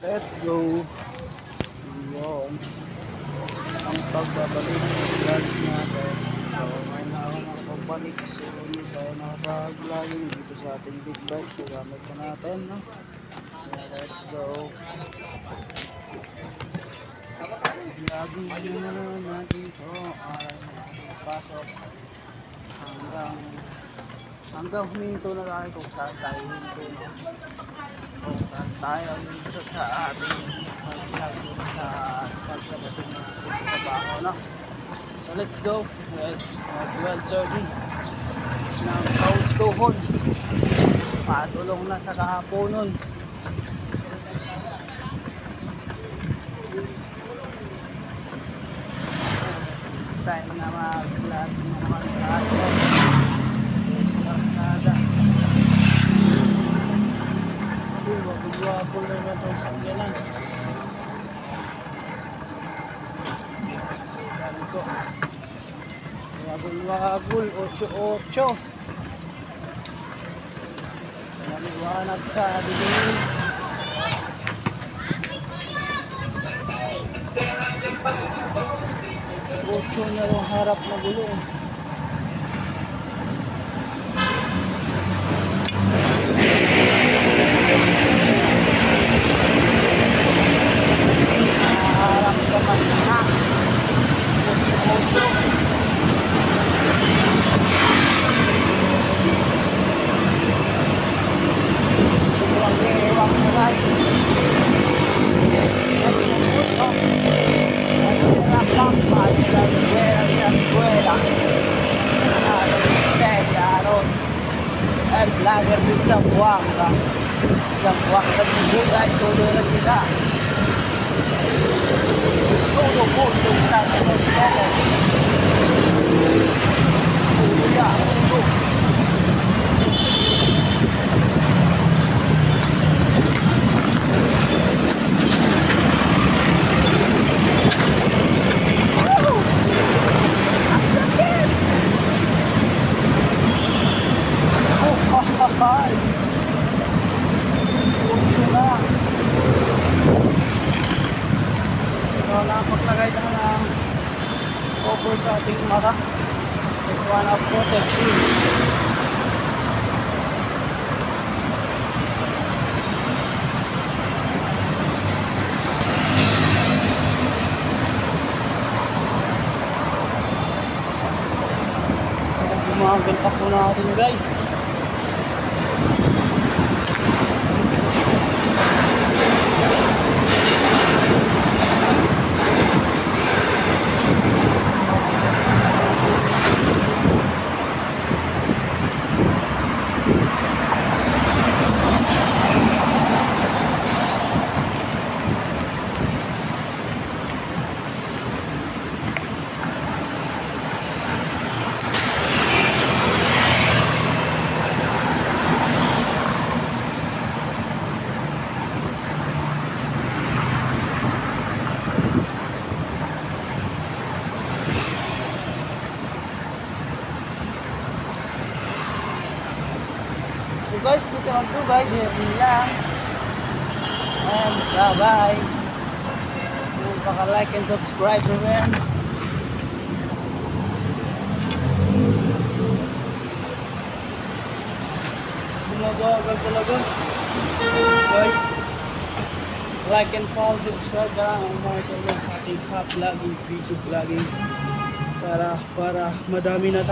Let's go. Yun. Ang pagbabalik sa vlog natin. So, ngayon na ako nakapabalik. So, hindi tayo nakapag-vlogging dito sa ating big bike. So, gamit ko natin. No? Let's go. Vlogging na natin ito. Ay, pasok hanggang huminto na tayo kung saan tayo huminto. No? Kung saan tayo dito sa ating mag-vlog sa pagkabating na trabaho, no? So let's go. It's 12:30 ng kautuhon. Patulong na sa kahaponon. Time na mag-vlog na naman tayo sa karsada. Wag-wagol na naman itong sangyanan. Dami ko. Wagol-wagol, 8-8. Maliwanag sa dilim. Ocho na yung harap na gulong. Harap naman na. Ocho. Ewan mo guys. El vlogger di Zamboanga. Zamboanga di Buday, todo na kita. Todo mundo está con nosotros. Todo ya, todo. Bye. Puso na. So, nakapaglagay na ng cover sa ating mata. This one of protection. So, gumagal pa po natin guys. So guys, dito ang tubay, here lang. And bye-bye. Kung paka-like and subscribe rin. Bumabagal talaga. Guys, like and follow, subscribe na lang ang mga tulong sa ating vlogging, video vlogging. Para madami na tayo.